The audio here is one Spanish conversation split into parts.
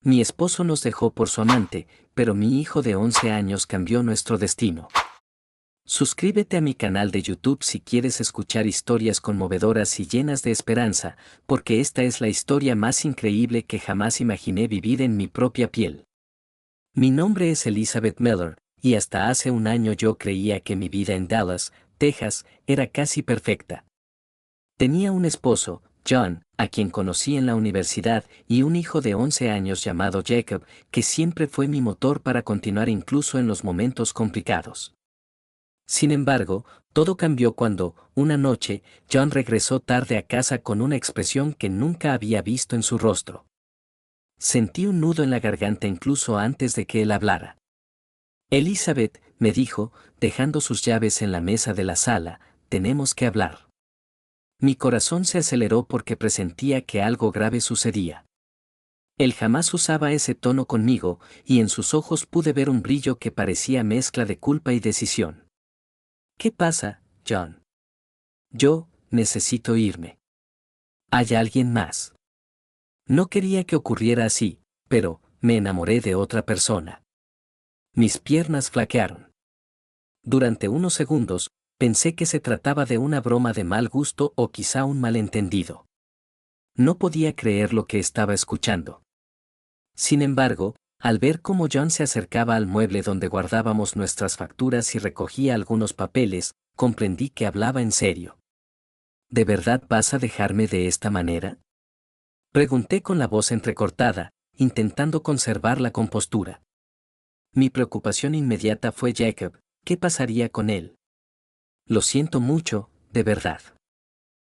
Mi esposo nos dejó por su amante, pero mi hijo de 11 años cambió nuestro destino. Suscríbete a mi canal de YouTube si quieres escuchar historias conmovedoras y llenas de esperanza, porque esta es la historia más increíble que jamás imaginé vivir en mi propia piel. Mi nombre es Elizabeth Miller, y hasta hace un año yo creía que mi vida en Dallas, Texas, era casi perfecta. Tenía un esposo, John, a quien conocí en la universidad, y un hijo de 11 años llamado Jacob, que siempre fue mi motor para continuar incluso en los momentos complicados. Sin embargo, todo cambió cuando, una noche, John regresó tarde a casa con una expresión que nunca había visto en su rostro. Sentí un nudo en la garganta incluso antes de que él hablara. Elizabeth, me dijo, dejando sus llaves en la mesa de la sala, tenemos que hablar. Mi corazón se aceleró porque presentía que algo grave sucedía. Él jamás usaba ese tono conmigo, y en sus ojos pude ver un brillo que parecía mezcla de culpa y decisión. ¿Qué pasa, John? Yo necesito irme. ¿Hay alguien más? No quería que ocurriera así, pero me enamoré de otra persona. Mis piernas flaquearon. Durante unos segundos, pensé que se trataba de una broma de mal gusto o quizá un malentendido. No podía creer lo que estaba escuchando. Sin embargo, al ver cómo John se acercaba al mueble donde guardábamos nuestras facturas y recogía algunos papeles, comprendí que hablaba en serio. ¿De verdad vas a dejarme de esta manera? Pregunté con la voz entrecortada, intentando conservar la compostura. Mi preocupación inmediata fue Jacob. ¿Qué pasaría con él? Lo siento mucho, de verdad.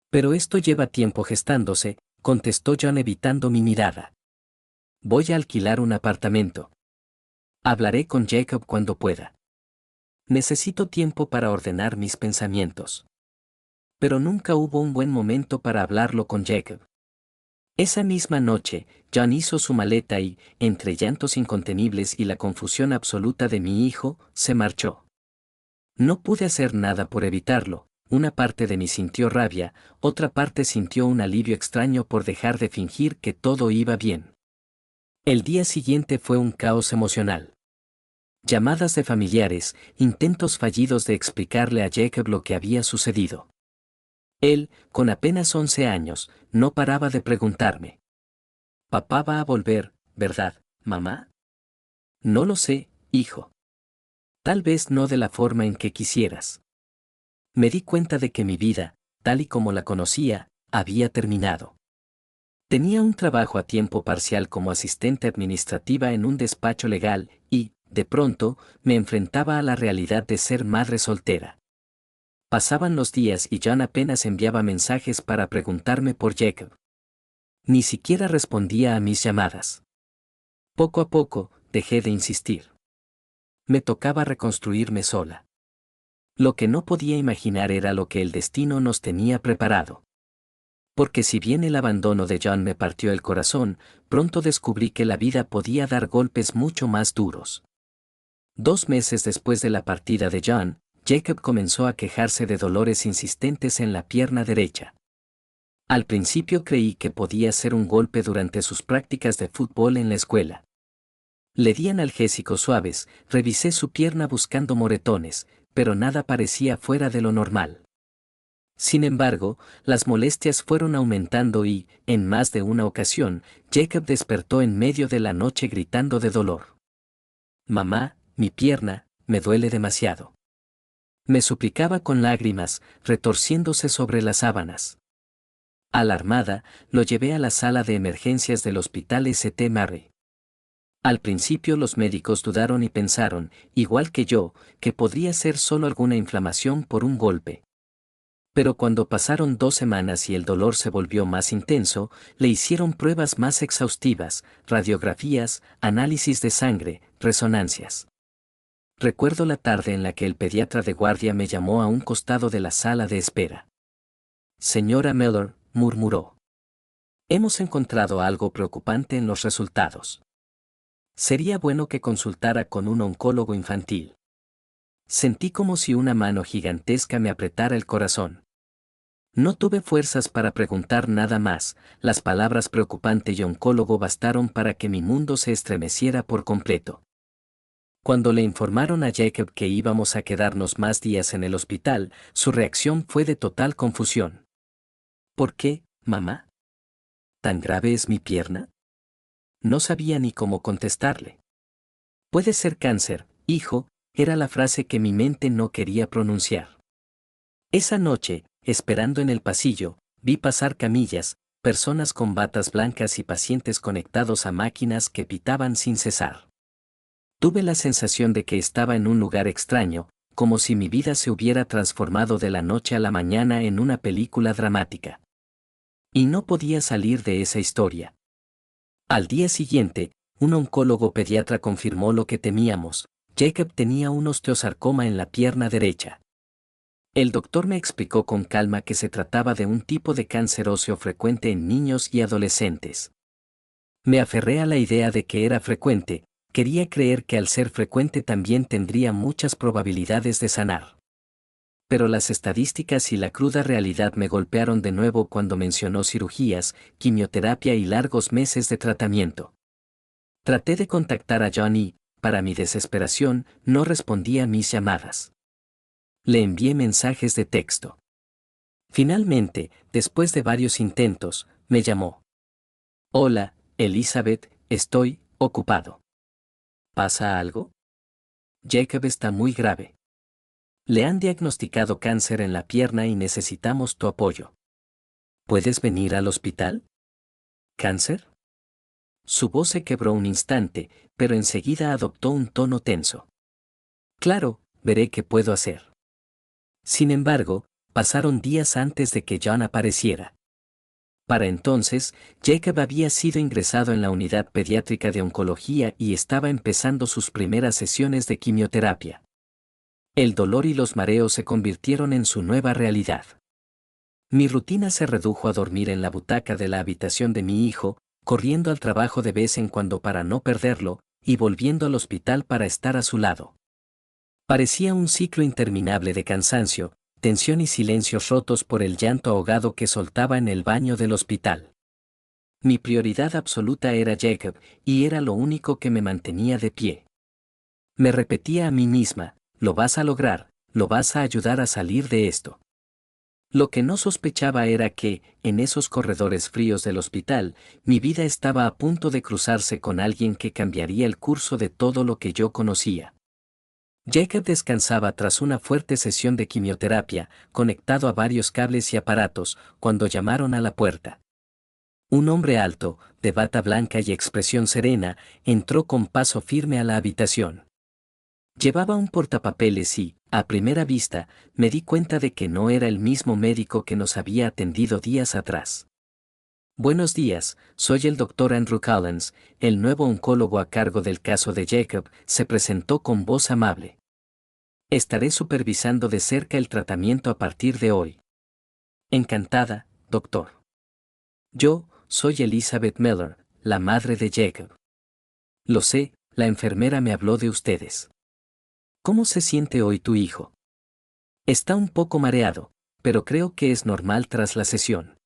Pero esto lleva tiempo gestándose, contestó John evitando mi mirada. Voy a alquilar un apartamento. Hablaré con Jacob cuando pueda. Necesito tiempo para ordenar mis pensamientos. Pero nunca hubo un buen momento para hablarlo con Jacob. Esa misma noche, John hizo su maleta y, entre llantos incontenibles y la confusión absoluta de mi hijo, se marchó. No pude hacer nada por evitarlo. Una parte de mí sintió rabia, otra parte sintió un alivio extraño por dejar de fingir que todo iba bien. El día siguiente fue un caos emocional. Llamadas de familiares, intentos fallidos de explicarle a Jacob lo que había sucedido. Él, con apenas 11 años, no paraba de preguntarme. «Papá va a volver, ¿verdad, mamá?» «No lo sé, hijo. Tal vez no de la forma en que quisieras». Me di cuenta de que mi vida, tal y como la conocía, había terminado. Tenía un trabajo a tiempo parcial como asistente administrativa en un despacho legal y, de pronto, me enfrentaba a la realidad de ser madre soltera. Pasaban los días y John apenas enviaba mensajes para preguntarme por Jacob. Ni siquiera respondía a mis llamadas. Poco a poco, dejé de insistir. Me tocaba reconstruirme sola. Lo que no podía imaginar era lo que el destino nos tenía preparado. Porque si bien el abandono de John me partió el corazón, pronto descubrí que la vida podía dar golpes mucho más duros. 2 meses después de la partida de John, Jacob comenzó a quejarse de dolores insistentes en la pierna derecha. Al principio creí que podía ser un golpe durante sus prácticas de fútbol en la escuela. Le di analgésicos suaves, revisé su pierna buscando moretones, pero nada parecía fuera de lo normal. Sin embargo, las molestias fueron aumentando y, en más de una ocasión, Jacob despertó en medio de la noche gritando de dolor. «Mamá, mi pierna, me duele demasiado». Me suplicaba con lágrimas, retorciéndose sobre las sábanas. Alarmada, lo llevé a la sala de emergencias del hospital St. Mary. Al principio los médicos dudaron y pensaron, igual que yo, que podría ser solo alguna inflamación por un golpe. Pero cuando pasaron 2 semanas y el dolor se volvió más intenso, le hicieron pruebas más exhaustivas, radiografías, análisis de sangre, resonancias. Recuerdo la tarde en la que el pediatra de guardia me llamó a un costado de la sala de espera. «Señora Miller», murmuró. «Hemos encontrado algo preocupante en los resultados. Sería bueno que consultara con un oncólogo infantil». Sentí como si una mano gigantesca me apretara el corazón. No tuve fuerzas para preguntar nada más, las palabras preocupante y oncólogo bastaron para que mi mundo se estremeciera por completo. Cuando le informaron a Jacob que íbamos a quedarnos más días en el hospital, su reacción fue de total confusión. ¿Por qué, mamá? ¿Tan grave es mi pierna? No sabía ni cómo contestarle. Puede ser cáncer, hijo, era la frase que mi mente no quería pronunciar. Esa noche, esperando en el pasillo, vi pasar camillas, personas con batas blancas y pacientes conectados a máquinas que pitaban sin cesar. Tuve la sensación de que estaba en un lugar extraño, como si mi vida se hubiera transformado de la noche a la mañana en una película dramática. Y no podía salir de esa historia. Al día siguiente, un oncólogo pediatra confirmó lo que temíamos: Jacob tenía un osteosarcoma en la pierna derecha. El doctor me explicó con calma que se trataba de un tipo de cáncer óseo frecuente en niños y adolescentes. Me aferré a la idea de que era frecuente, quería creer que al ser frecuente también tendría muchas probabilidades de sanar. Pero las estadísticas y la cruda realidad me golpearon de nuevo cuando mencionó cirugías, quimioterapia y largos meses de tratamiento. Traté de contactar a John y, para mi desesperación, no respondía a mis llamadas. Le envié mensajes de texto. Finalmente, después de varios intentos, me llamó. Hola, Elizabeth, estoy ocupado. ¿Pasa algo? Jacob está muy grave. Le han diagnosticado cáncer en la pierna y necesitamos tu apoyo. ¿Puedes venir al hospital? ¿Cáncer? Su voz se quebró un instante, pero enseguida adoptó un tono tenso. Claro, veré qué puedo hacer. Sin embargo, pasaron días antes de que John apareciera. Para entonces, Jacob había sido ingresado en la unidad pediátrica de oncología y estaba empezando sus primeras sesiones de quimioterapia. El dolor y los mareos se convirtieron en su nueva realidad. Mi rutina se redujo a dormir en la butaca de la habitación de mi hijo, corriendo al trabajo de vez en cuando para no perderlo, y volviendo al hospital para estar a su lado. Parecía un ciclo interminable de cansancio, tensión y silencios rotos por el llanto ahogado que soltaba en el baño del hospital. Mi prioridad absoluta era Jacob, y era lo único que me mantenía de pie. Me repetía a mí misma: lo vas a lograr, lo vas a ayudar a salir de esto. Lo que no sospechaba era que, en esos corredores fríos del hospital, mi vida estaba a punto de cruzarse con alguien que cambiaría el curso de todo lo que yo conocía. Jacob descansaba tras una fuerte sesión de quimioterapia, conectado a varios cables y aparatos, cuando llamaron a la puerta. Un hombre alto, de bata blanca y expresión serena, entró con paso firme a la habitación. Llevaba un portapapeles y, a primera vista, me di cuenta de que no era el mismo médico que nos había atendido días atrás. Buenos días, soy el Dr. Andrew Collins, el nuevo oncólogo a cargo del caso de Jacob, se presentó con voz amable. Estaré supervisando de cerca el tratamiento a partir de hoy. Encantada, doctor. Yo, soy Elizabeth Miller, la madre de Jacob. Lo sé, la enfermera me habló de ustedes. ¿Cómo se siente hoy tu hijo? Está un poco mareado, pero creo que es normal tras la sesión.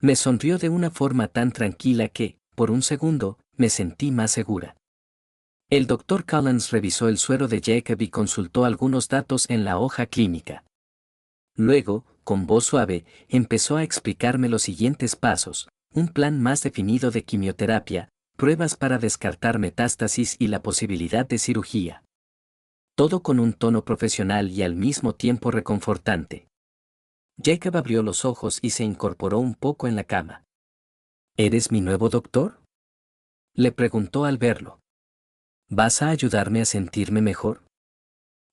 Me sonrió de una forma tan tranquila que, por un segundo, me sentí más segura. El Dr. Collins revisó el suero de Jacob y consultó algunos datos en la hoja clínica. Luego, con voz suave, empezó a explicarme los siguientes pasos: un plan más definido de quimioterapia, pruebas para descartar metástasis y la posibilidad de cirugía. Todo con un tono profesional y al mismo tiempo reconfortante. Jacob abrió los ojos y se incorporó un poco en la cama. ¿Eres mi nuevo doctor?, le preguntó al verlo. ¿Vas a ayudarme a sentirme mejor?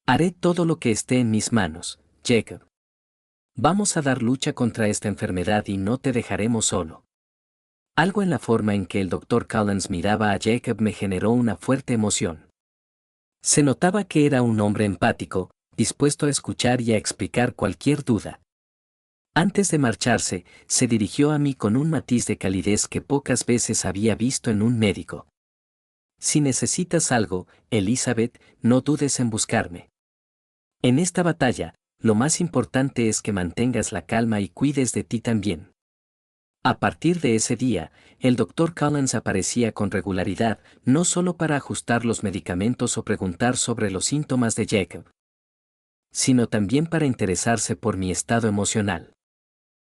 Haré todo lo que esté en mis manos, Jacob. Vamos a dar lucha contra esta enfermedad y no te dejaremos solo. Algo en la forma en que el Dr. Collins miraba a Jacob me generó una fuerte emoción. Se notaba que era un hombre empático, dispuesto a escuchar y a explicar cualquier duda. Antes de marcharse, se dirigió a mí con un matiz de calidez que pocas veces había visto en un médico. Si necesitas algo, Elizabeth, no dudes en buscarme. En esta batalla, Lo más importante es que mantengas la calma y cuides de ti también. A partir de ese día, el Dr. Collins aparecía con regularidad, no solo para ajustar los medicamentos o preguntar sobre los síntomas de Jacob, sino también para interesarse por mi estado emocional.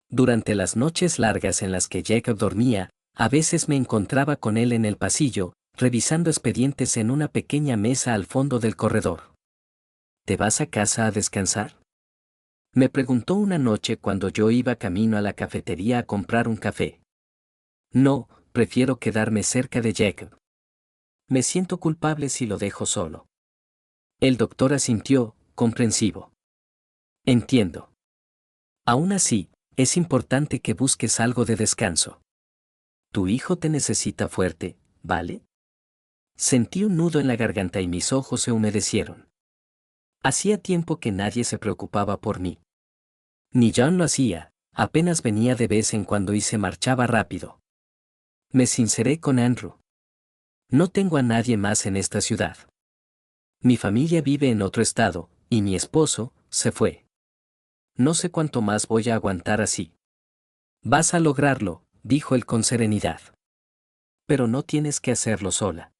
Durante las noches largas en las que Jacob dormía, a veces me encontraba con él en el pasillo, revisando expedientes en una pequeña mesa al fondo del corredor. ¿Te vas a casa a descansar?, me preguntó una noche cuando yo iba camino a la cafetería a comprar un café. No, prefiero quedarme cerca de Jacob. Me siento culpable si lo dejo solo. El doctor asintió, comprensivo. Entiendo. Aún así, es importante que busques algo de descanso. Tu hijo te necesita fuerte, ¿vale? Sentí un nudo en la garganta y mis ojos se humedecieron. Hacía tiempo que nadie se preocupaba por mí. Ni John lo hacía, apenas venía de vez en cuando y se marchaba rápido. Me sinceré con Andrew. No tengo a nadie más en esta ciudad. Mi familia vive en otro estado, y mi esposo se fue. No sé cuánto más voy a aguantar así. Vas a lograrlo, dijo él con serenidad. Pero no tienes que hacerlo sola.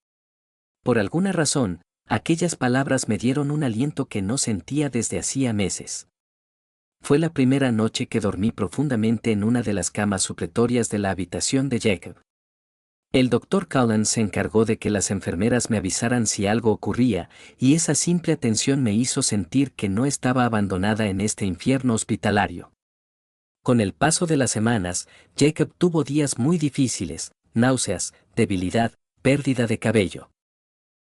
Por alguna razón, aquellas palabras me dieron un aliento que no sentía desde hacía meses. Fue la primera noche que dormí profundamente en una de las camas supletorias de la habitación de Jacob. El Dr. Collins se encargó de que las enfermeras me avisaran si algo ocurría, y esa simple atención me hizo sentir que no estaba abandonada en este infierno hospitalario. Con el paso de las semanas, Jacob tuvo días muy difíciles, náuseas, debilidad, pérdida de cabello.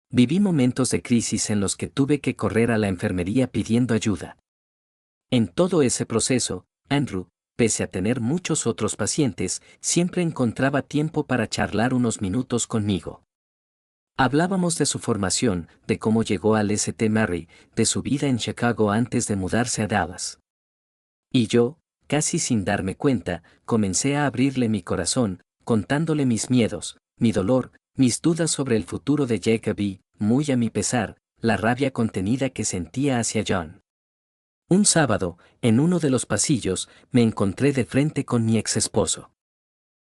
Viví momentos de crisis en los que tuve que correr a la enfermería pidiendo ayuda. En todo ese proceso, Andrew, pese a tener muchos otros pacientes, siempre encontraba tiempo para charlar unos minutos conmigo. Hablábamos de su formación, de cómo llegó al St. Mary, de su vida en Chicago antes de mudarse a Dallas. Y yo, casi sin darme cuenta, comencé a abrirle mi corazón, contándole mis miedos, mi dolor, mis dudas sobre el futuro de Jacob y, muy a mi pesar, la rabia contenida que sentía hacia John. Un sábado, en uno de los pasillos, me encontré de frente con mi ex esposo.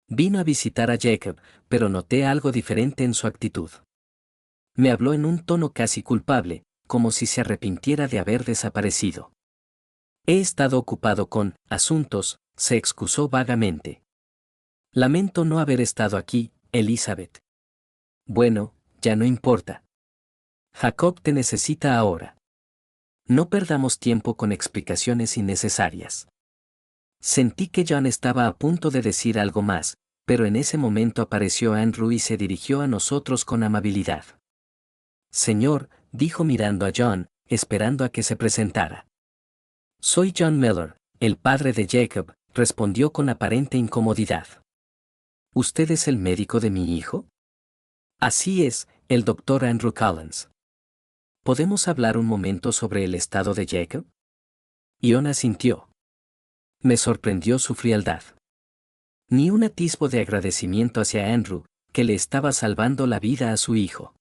Vino a visitar a Jacob, pero noté algo diferente en su actitud. Me habló en un tono casi culpable, como si se arrepintiera de haber desaparecido. He estado ocupado con asuntos, se excusó vagamente. Lamento no haber estado aquí, Elizabeth. Bueno, ya no importa. Jacob te necesita ahora. No perdamos tiempo con explicaciones innecesarias. Sentí que John estaba a punto de decir algo más, pero en ese momento apareció Andrew y se dirigió a nosotros con amabilidad. Señor, dijo mirando a John, esperando a que se presentara. Soy John Miller, el padre de Jacob, respondió con aparente incomodidad. ¿Usted es el médico de mi hijo? Así es, el doctor Andrew Collins. ¿Podemos hablar un momento sobre el estado de Jacob? John asintió. Me sorprendió su frialdad. Ni un atisbo de agradecimiento hacia Andrew, que le estaba salvando la vida a su hijo.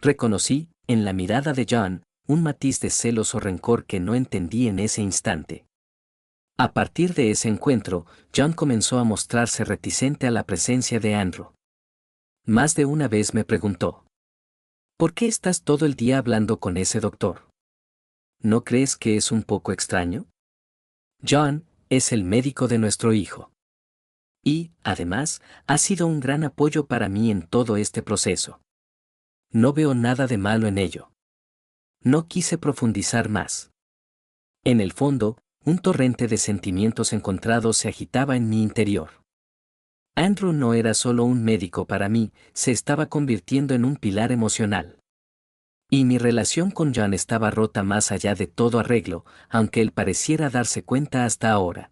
Reconocí, en la mirada de John, un matiz de celos o rencor que no entendí en ese instante. A partir de ese encuentro, John comenzó a mostrarse reticente a la presencia de Andrew. Más de una vez me preguntó: ¿por qué estás todo el día hablando con ese doctor? ¿No crees que es un poco extraño? John es el médico de nuestro hijo. Y, además, ha sido un gran apoyo para mí en todo este proceso. No veo nada de malo en ello. No quise profundizar más. En el fondo, un torrente de sentimientos encontrados se agitaba en mi interior. Andrew no era solo un médico para mí, se estaba convirtiendo en un pilar emocional. Y mi relación con John estaba rota más allá de todo arreglo, aunque él pareciera darse cuenta hasta ahora.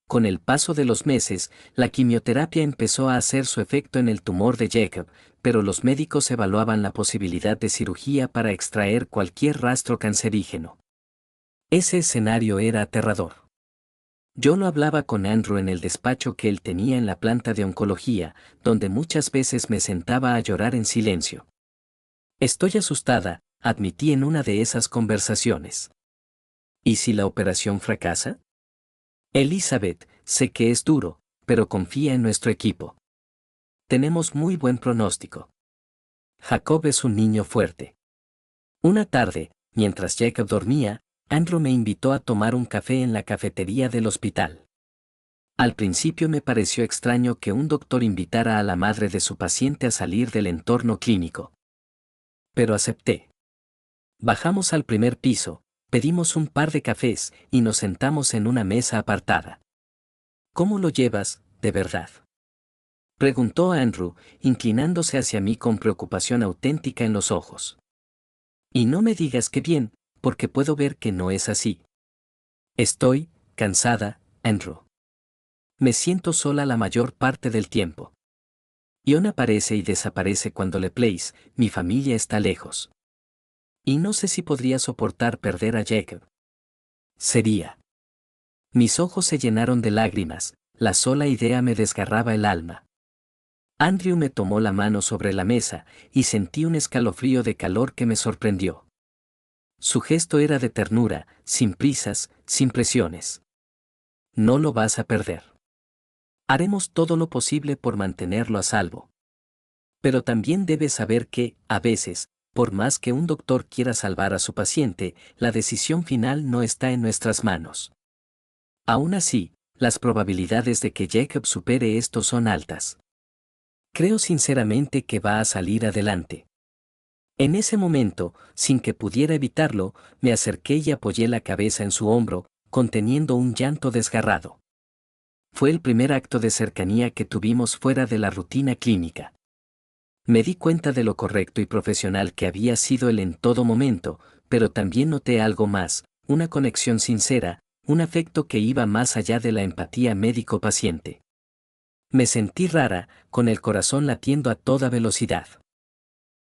Con el paso de los meses, la quimioterapia empezó a hacer su efecto en el tumor de Jacob, pero los médicos evaluaban la posibilidad de cirugía para extraer cualquier rastro cancerígeno. Ese escenario era aterrador. Yo lo hablaba con Andrew en el despacho que él tenía en la planta de oncología, donde muchas veces me sentaba a llorar en silencio. Estoy asustada, admití en una de esas conversaciones. ¿Y si la operación fracasa? Elizabeth, sé que es duro, pero confía en nuestro equipo. Tenemos muy buen pronóstico. Jacob es un niño fuerte. Una tarde, mientras Jacob dormía, Andrew me invitó a tomar un café en la cafetería del hospital. Al principio me pareció extraño que un doctor invitara a la madre de su paciente a salir del entorno clínico. Pero acepté. Bajamos al primer piso, pedimos un par de cafés y nos sentamos en una mesa apartada. ¿Cómo lo llevas, de verdad?, preguntó Andrew, inclinándose hacia mí con preocupación auténtica en los ojos. Y no me digas que bien, porque puedo ver que no es así. Estoy cansada, Andrew. Me siento sola la mayor parte del tiempo. Ion aparece y desaparece cuando le plays, mi familia está lejos. Y no sé si podría soportar perder a Jacob. Sería. Mis ojos se llenaron de lágrimas, la sola idea me desgarraba el alma. Andrew me tomó la mano sobre la mesa, y sentí un escalofrío de calor que me sorprendió. Su gesto era de ternura, sin prisas, sin presiones. No lo vas a perder. Haremos todo lo posible por mantenerlo a salvo. Pero también debes saber que, a veces, por más que un doctor quiera salvar a su paciente, la decisión final no está en nuestras manos. Aún así, las probabilidades de que Jacob supere esto son altas. Creo sinceramente que va a salir adelante. En ese momento, sin que pudiera evitarlo, me acerqué y apoyé la cabeza en su hombro, conteniendo un llanto desgarrado. Fue el primer acto de cercanía que tuvimos fuera de la rutina clínica. Me di cuenta de lo correcto y profesional que había sido él en todo momento, pero también noté algo más, una conexión sincera, un afecto que iba más allá de la empatía médico-paciente. Me sentí rara, con el corazón latiendo a toda velocidad.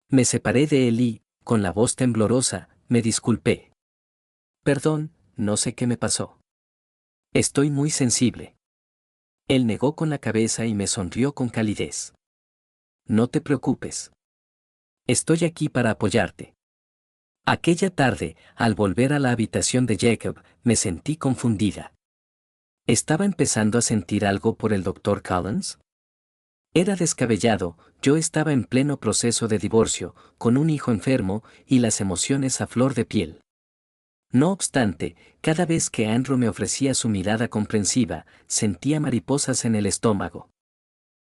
Me separé de él y, con la voz temblorosa, me disculpé. Perdón, no sé qué me pasó. Estoy muy sensible. Él negó con la cabeza y me sonrió con calidez. No te preocupes. Estoy aquí para apoyarte. Aquella tarde, al volver a la habitación de Jacob, me sentí confundida. ¿Estaba empezando a sentir algo por el doctor Collins? Era descabellado, yo estaba en pleno proceso de divorcio, con un hijo enfermo y las emociones a flor de piel. No obstante, cada vez que Andrew me ofrecía su mirada comprensiva, sentía mariposas en el estómago.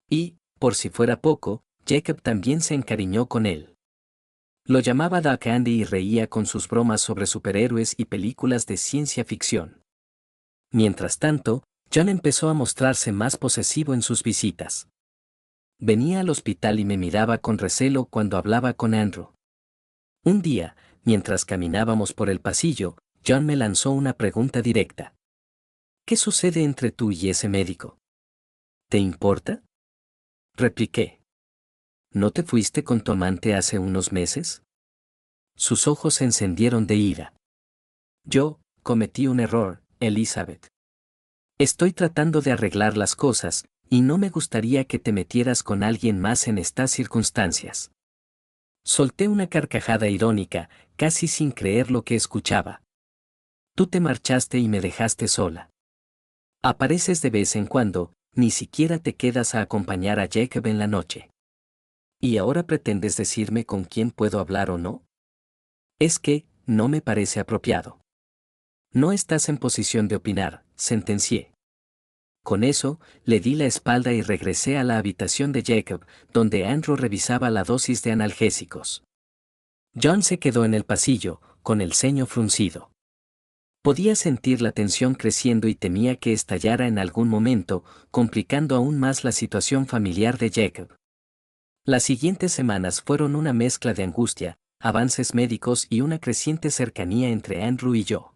Y, por si fuera poco, Jacob también se encariñó con él. Lo llamaba Duck Andy y reía con sus bromas sobre superhéroes y películas de ciencia ficción. Mientras tanto, John empezó a mostrarse más posesivo en sus visitas. Venía al hospital y me miraba con recelo cuando hablaba con Andrew. Un día, mientras caminábamos por el pasillo, John me lanzó una pregunta directa. ¿Qué sucede entre tú y ese médico? ¿Te importa?, repliqué. ¿No te fuiste con tu amante hace unos meses? Sus ojos se encendieron de ira. Yo cometí un error, Elizabeth. Estoy tratando de arreglar las cosas, y no me gustaría que te metieras con alguien más en estas circunstancias. Solté una carcajada irónica, casi sin creer lo que escuchaba. Tú te marchaste y me dejaste sola. Apareces de vez en cuando, ni siquiera te quedas a acompañar a Jacob en la noche. ¿Y ahora pretendes decirme con quién puedo hablar o no? Es que, no me parece apropiado. No estás en posición de opinar, sentencié. Con eso, le di la espalda y regresé a la habitación de Jacob, donde Andrew revisaba la dosis de analgésicos. John se quedó en el pasillo, con el ceño fruncido. Podía sentir la tensión creciendo y temía que estallara en algún momento, complicando aún más la situación familiar de Jacob. Las siguientes semanas fueron una mezcla de angustia, avances médicos y una creciente cercanía entre Andrew y yo.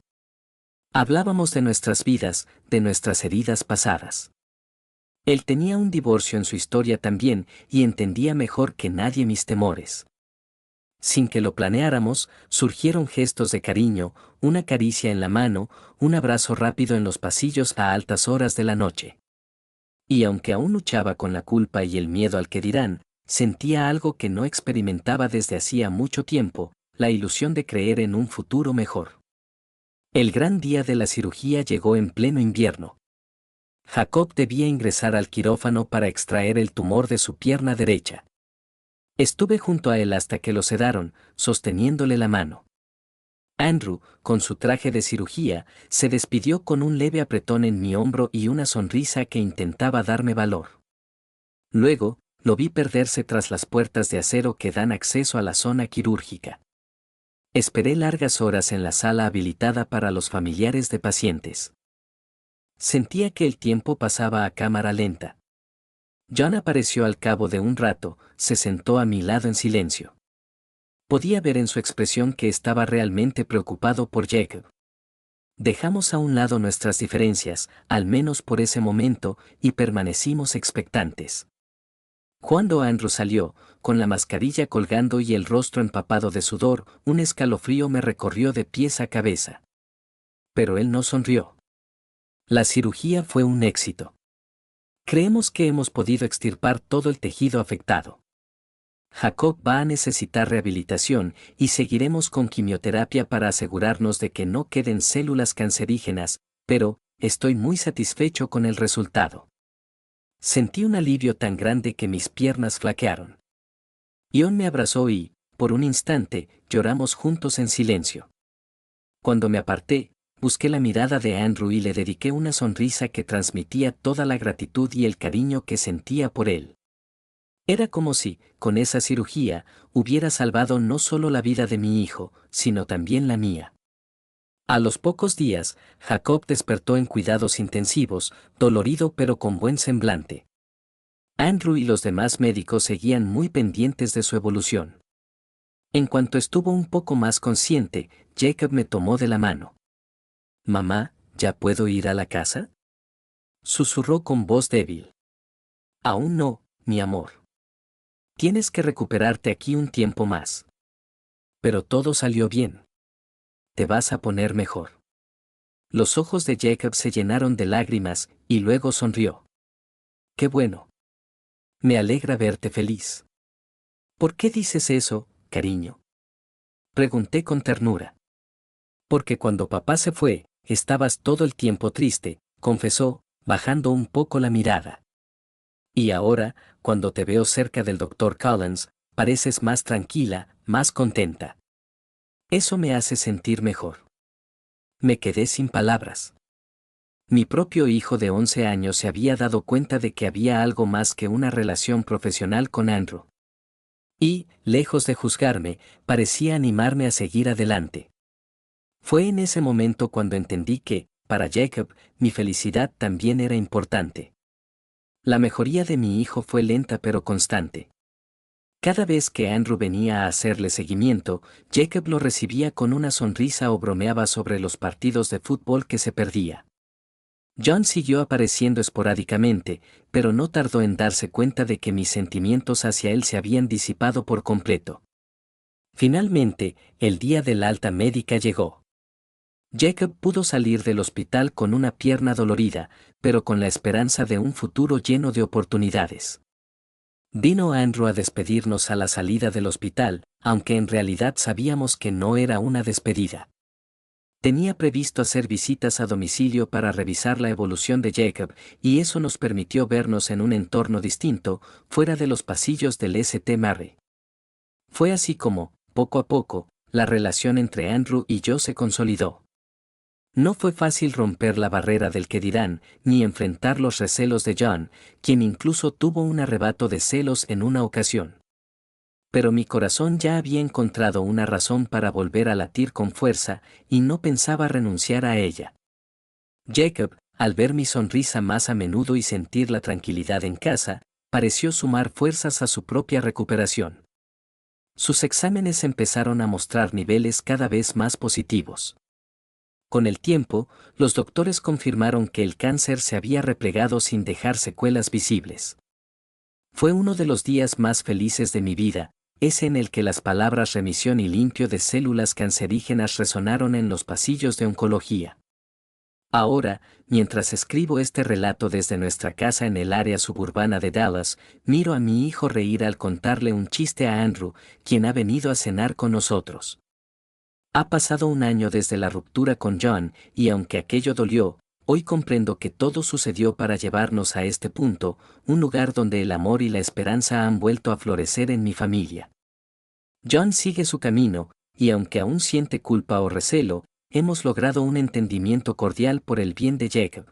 Hablábamos de nuestras vidas, de nuestras heridas pasadas. Él tenía un divorcio en su historia también y entendía mejor que nadie mis temores. Sin que lo planeáramos, surgieron gestos de cariño, una caricia en la mano, un abrazo rápido en los pasillos a altas horas de la noche. Y aunque aún luchaba con la culpa y el miedo al que dirán, sentía algo que no experimentaba desde hacía mucho tiempo, la ilusión de creer en un futuro mejor. El gran día de la cirugía llegó en pleno invierno. Jacob debía ingresar al quirófano para extraer el tumor de su pierna derecha. Estuve junto a él hasta que lo sedaron, sosteniéndole la mano. Andrew, con su traje de cirugía, se despidió con un leve apretón en mi hombro y una sonrisa que intentaba darme valor. Luego, lo vi perderse tras las puertas de acero que dan acceso a la zona quirúrgica. Esperé largas horas en la sala habilitada para los familiares de pacientes. Sentía que el tiempo pasaba a cámara lenta. John apareció al cabo de un rato, se sentó a mi lado en silencio. Podía ver en su expresión que estaba realmente preocupado por Jacob. Dejamos a un lado nuestras diferencias, al menos por ese momento, y permanecimos expectantes. Cuando Andrew salió, con la mascarilla colgando y el rostro empapado de sudor, un escalofrío me recorrió de pies a cabeza. Pero él no sonrió. La cirugía fue un éxito. Creemos que hemos podido extirpar todo el tejido afectado. Jacob va a necesitar rehabilitación y seguiremos con quimioterapia para asegurarnos de que no queden células cancerígenas, pero estoy muy satisfecho con el resultado. Sentí un alivio tan grande que mis piernas flaquearon. Ion me abrazó y, por un instante, lloramos juntos en silencio. Cuando me aparté, busqué la mirada de Andrew y le dediqué una sonrisa que transmitía toda la gratitud y el cariño que sentía por él. Era como si, con esa cirugía, hubiera salvado no solo la vida de mi hijo, sino también la mía. A los pocos días, Jacob despertó en cuidados intensivos, dolorido pero con buen semblante. Andrew y los demás médicos seguían muy pendientes de su evolución. En cuanto estuvo un poco más consciente, Jacob me tomó de la mano. «Mamá, ¿ya puedo ir a la casa?», susurró con voz débil. «Aún no, mi amor. Tienes que recuperarte aquí un tiempo más. Pero todo salió bien. Te vas a poner mejor». Los ojos de Jacob se llenaron de lágrimas, y luego sonrió. «Qué bueno. Me alegra verte feliz». «¿Por qué dices eso, cariño?», pregunté con ternura. «Porque cuando papá se fue, estabas todo el tiempo triste», confesó, bajando un poco la mirada. «Y ahora, cuando te veo cerca del Dr. Collins, pareces más tranquila, más contenta. Eso me hace sentir mejor». Me quedé sin palabras. Mi propio hijo de 11 años se había dado cuenta de que había algo más que una relación profesional con Andrew. Y, lejos de juzgarme, parecía animarme a seguir adelante. Fue en ese momento cuando entendí que, para Jacob, mi felicidad también era importante. La mejoría de mi hijo fue lenta pero constante. Cada vez que Andrew venía a hacerle seguimiento, Jacob lo recibía con una sonrisa o bromeaba sobre los partidos de fútbol que se perdía. John siguió apareciendo esporádicamente, pero no tardó en darse cuenta de que mis sentimientos hacia él se habían disipado por completo. Finalmente, el día del alta médica llegó. Jacob pudo salir del hospital con una pierna dolorida, pero con la esperanza de un futuro lleno de oportunidades. Vino Andrew a despedirnos a la salida del hospital, aunque en realidad sabíamos que no era una despedida. Tenía previsto hacer visitas a domicilio para revisar la evolución de Jacob, y eso nos permitió vernos en un entorno distinto, fuera de los pasillos del St. Mary. Fue así como, poco a poco, la relación entre Andrew y yo se consolidó. No fue fácil romper la barrera del qué dirán, ni enfrentar los recelos de John, quien incluso tuvo un arrebato de celos en una ocasión. Pero mi corazón ya había encontrado una razón para volver a latir con fuerza, y no pensaba renunciar a ella. Jacob, al ver mi sonrisa más a menudo y sentir la tranquilidad en casa, pareció sumar fuerzas a su propia recuperación. Sus exámenes empezaron a mostrar niveles cada vez más positivos. Con el tiempo, los doctores confirmaron que el cáncer se había replegado sin dejar secuelas visibles. Fue uno de los días más felices de mi vida, ese en el que las palabras remisión y limpio de células cancerígenas resonaron en los pasillos de oncología. Ahora, mientras escribo este relato desde nuestra casa en el área suburbana de Dallas, miro a mi hijo reír al contarle un chiste a Andrew, quien ha venido a cenar con nosotros. Ha pasado un año desde la ruptura con John, y aunque aquello dolió, hoy comprendo que todo sucedió para llevarnos a este punto, un lugar donde el amor y la esperanza han vuelto a florecer en mi familia. John sigue su camino, y aunque aún siente culpa o recelo, hemos logrado un entendimiento cordial por el bien de Jacob.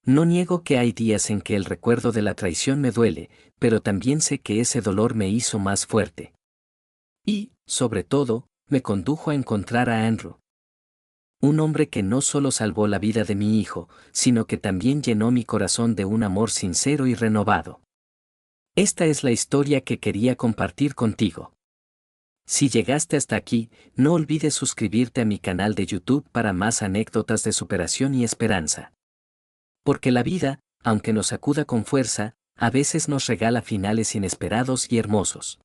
No niego que hay días en que el recuerdo de la traición me duele, pero también sé que ese dolor me hizo más fuerte. Y, sobre todo, me condujo a encontrar a Andrew. Un hombre que no solo salvó la vida de mi hijo, sino que también llenó mi corazón de un amor sincero y renovado. Esta es la historia que quería compartir contigo. Si llegaste hasta aquí, no olvides suscribirte a mi canal de YouTube para más anécdotas de superación y esperanza. Porque la vida, aunque nos sacuda con fuerza, a veces nos regala finales inesperados y hermosos.